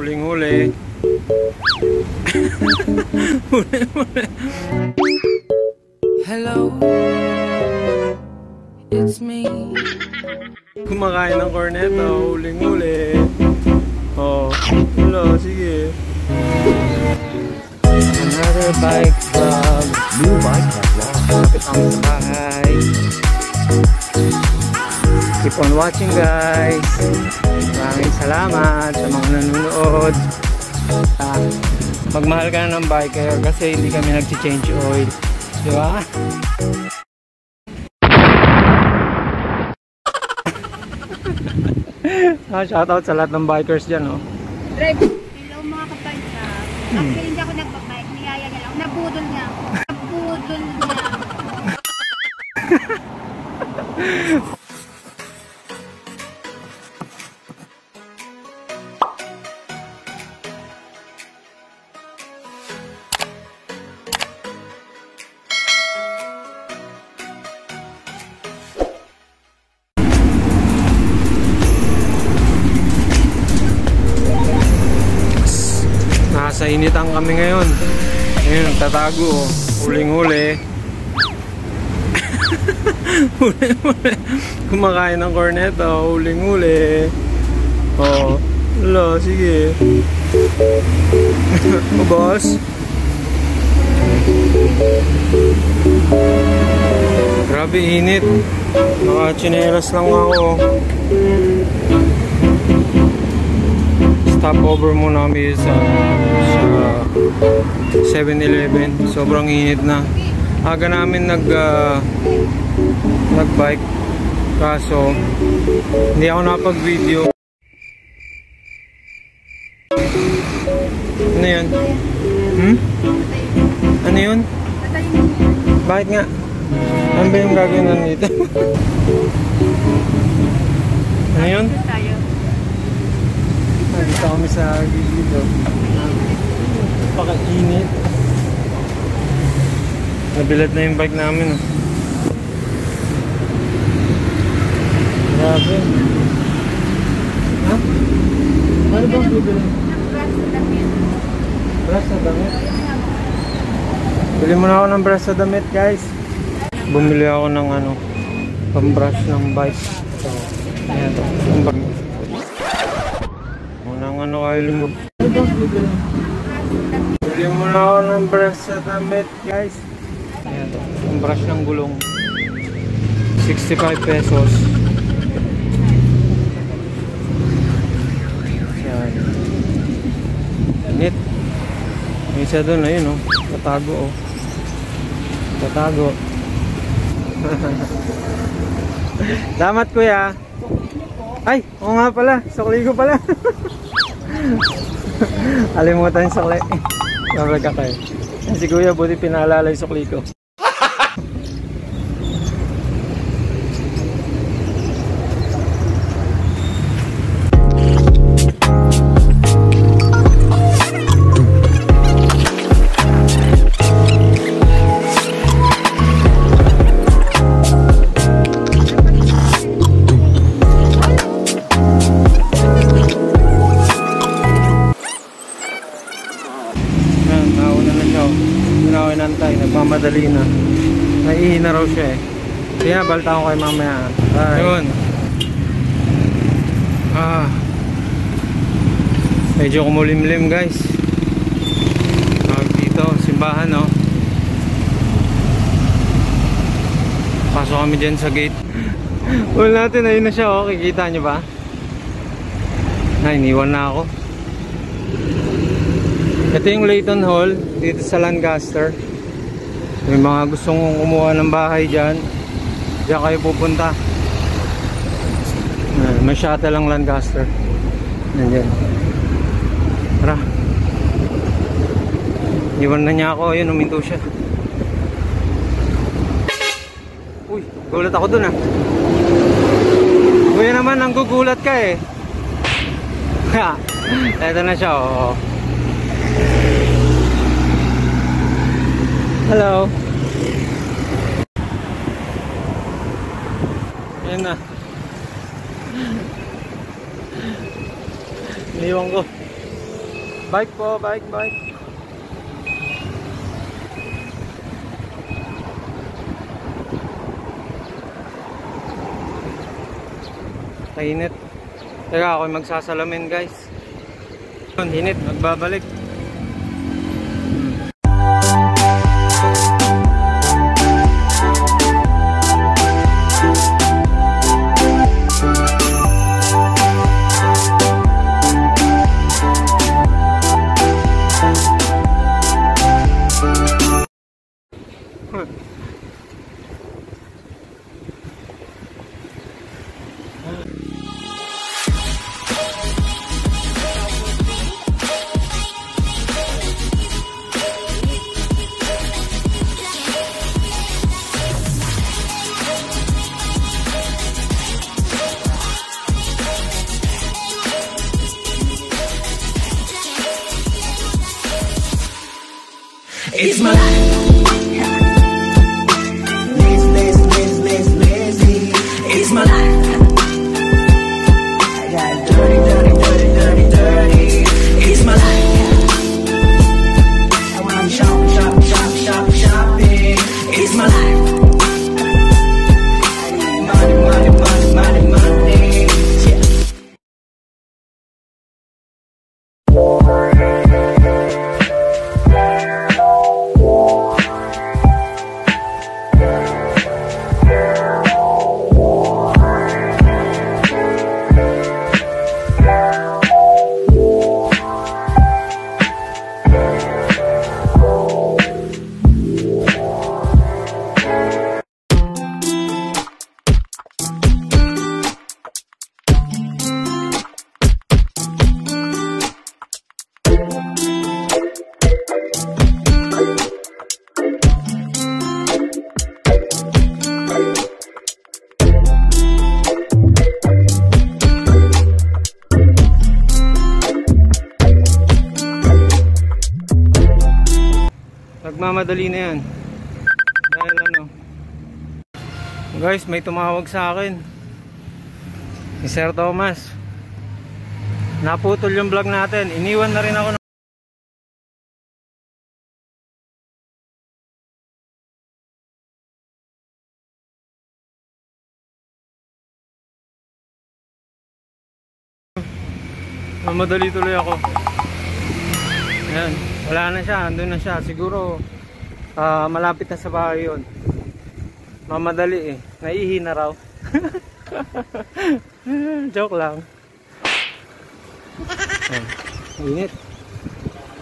huling-huli. Huling-huli. Hello, it's me. Kumakain ng corneto, huling-huli. Oh, hello, sige. Another bike vlog. New bike vlog. Kapit ang bahay. Keep on watching, guys. Maraming salamat sa mga nanonood. Magmahal ka na ng biker kasi hindi kami nag-change oil. Di ba? Shoutout sa lahat ng bikers dyan, oh. Hello mga kapansa. Actually hindi ako nagbabike. Niyaya niya lang. Nabudol niya. Nabudol niya. Nasa initan kami ngayon. Ngayon, tatago, oh. Huling-huli. Huling-huli. Kumakain ng corneto, huling-huli. Oh, hello, sige. Oh, boss. Grabe init. Naka-chinelas lang ako. Stop over muna kami sa 7-Eleven. Sobrang init na. Aga namin nag-bike. Kaso hindi ako napag-video. Ano yun? Ano yun? Bakit nga? Ano ba yung gagawin nandito? Ano yun? Dito kami sa gilid. Napaka-init. Nabilad na yung bike namin. Grabe. Ha? Ano bang bibili? Brush na damit. Bili muna ako ng brush na damit, guys. Bumili ako ng pang-brush ng bike. So, ayan. Kayo bili muna ako ng brush sa damit, guys. Ayan to, yung brush ng gulong, 65 pesos. Ayan. Init. May isa doon, ayun, oh. Tatago, oh. Tatago. Salamat, kuya. Ay, oo nga pala, sukli ko pala. Alimutan yung sukli. Nabalag ka kayo. Si kuya, buti pinaalala yung sukli ko. Nagmamadali na. Naiihina raw siya eh. Kaya balta ko kay mamaya. Ayun. Medyo kumulimlim, guys. Dito, simbahan, no. Pasok kami dyan sa gate. Wala natin, ayun na siya, oh. Kikita nyo ba? Iniwan na ako. Ito yung Layton Hall dito sa Lancaster. May mga gustong kumuha ng bahay dyan, diyan kayo pupunta. May shuttle lang Lancaster. Nandiyan. Tara. Iwan na niya ako. Ayun, uminto siya. Uy, gulat ako dun, ah. Kuya naman, ang gugulat ka eh. Ito na siya, oh. Hello. Ayan na. Iniwan ko. Bike po, bike. Kainit. Teka, ako magsasalamin guys. Init, magbabalik. It's my life. Lazy. It's my life. I got dirty. It's my life. I wanna shopping. It's my life. Money. Yeah. Nagmamadali na yan dahil ano guys, may tumawag sa akin si Sir Thomas. Naputol yung vlog natin, iniwan na rin ako mamadali tuloy ako. Ayan, wala na siya, andun na siya. Siguro malapit na sa bahay yun. Mamadali eh, naihi na raw. Joke lang. Init.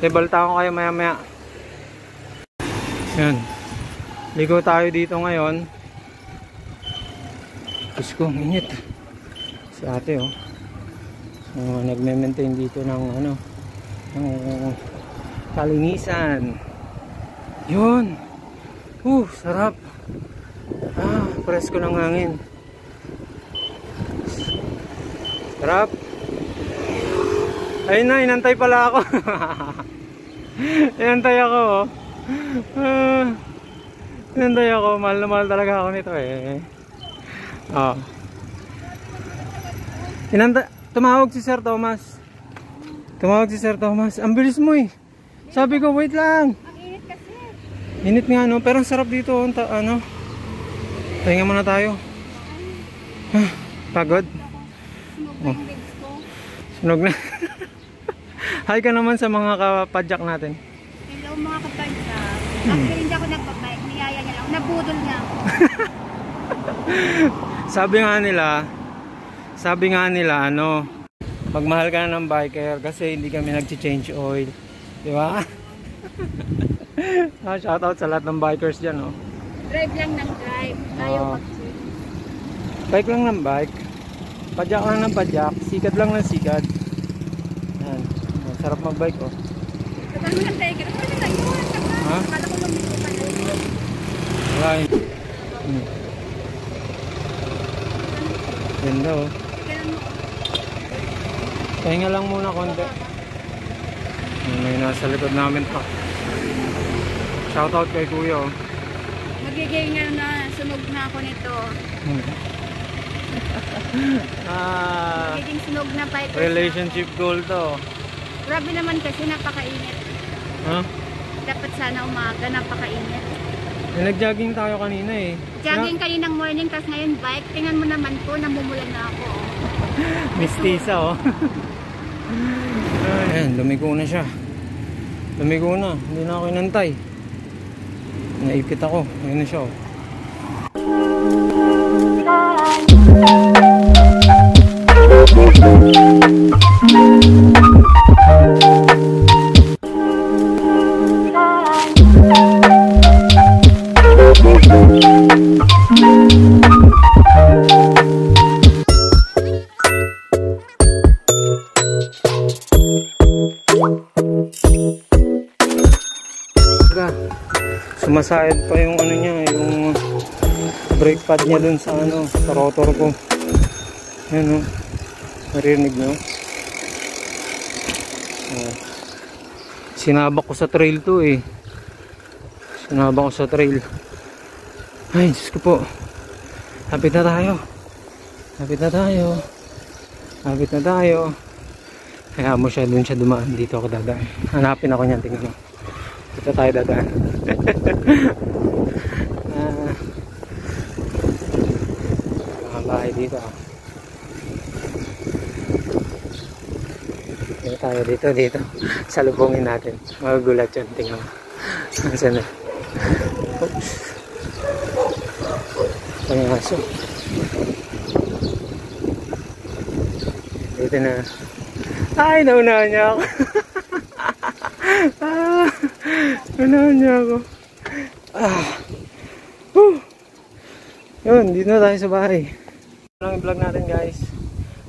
Balita ko kayo maya maya. Ayan, ligo tayo dito ngayon. Diyos ko, init. Si ate oh, nagme-maintain dito ng ano, ng kalinisan. Yun. Sarap. Presko ng hangin. Sarap. Ayun na, inantay pala ako. Inantay ako oh. Inantay ako. Mahal na mahal talaga ako nito eh. Tumawag si Sir Thomas. Ang bilis mo eh. Sabi ko wait lang. Ang init kasi. Init nga no, pero ang sarap dito ano. Pahinga muna tayo. Pagod. Sunog na yung legs ko. Sunog na. Hi ka naman sa mga kapadyak natin. Hello mga kapadyak. Actually hindi ako nagbabike. Niyaya niya lang. Nabudol niya ako. Sabi nga nila ano, magmahal ka na ng biker kasi hindi kami nag-change oil. Di ba? Shoutout sa lahat ng bikers dyan oh. Drive lang ng drive. Ayaw mag-change. Bike lang ng bike. Padyak lang ng padyak. Sikat lang ng sikat. Yan. Sarap mag-bike oh. Tagal mo lang tayo. Ano na lang yun? Ha? Akala ko lumito pa na yun. Wala yun. Ganda oh. Pahinga lang muna konti. May nasa likod namin pa. Shoutout kay kuya oh. Magiging na sunog na ako nito. Magiging sunog na 5%. Relationship goal to. Grabe naman kasi napakainit. Ha? Dapat sana umaga, napakainit. Eh, nag-jogging tayo kanina eh. Jogging kayo ng morning, tapos ngayon bike. Tingnan mo naman po, namumulan na ako. Mistisa oh. Ayan, lumigo na siya. Lumigo na, hindi na ako inantay. Naipit ako, ayun na siya oh. Sumasayad pa yung ano niya, yung brake pad niya dun sa ano, sa rotor ko. Ayan o, naririnig nyo. Sinabak ko sa trail to eh. Sinabak ko sa trail. Ay, Diyos ko po. Lapit na tayo. Lapit na tayo. Lapit na tayo. Kaya mo siya, dun siya dumaan. Dito ako dadaan. Hanapin ako niyan, tingnan mo. Dito tayo dadaan. Mga bahay dito ah. Dito tayo, dito. Salubungin natin. Magugulat yun, tingnan mo. Nasaan na? Oops. Ito yung aso. Dito na. Ay, naunahan niya ako. Naunahan niya ako. Yun, dito na tayo sa bahay. Ito lang yung vlog natin guys.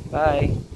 Bye.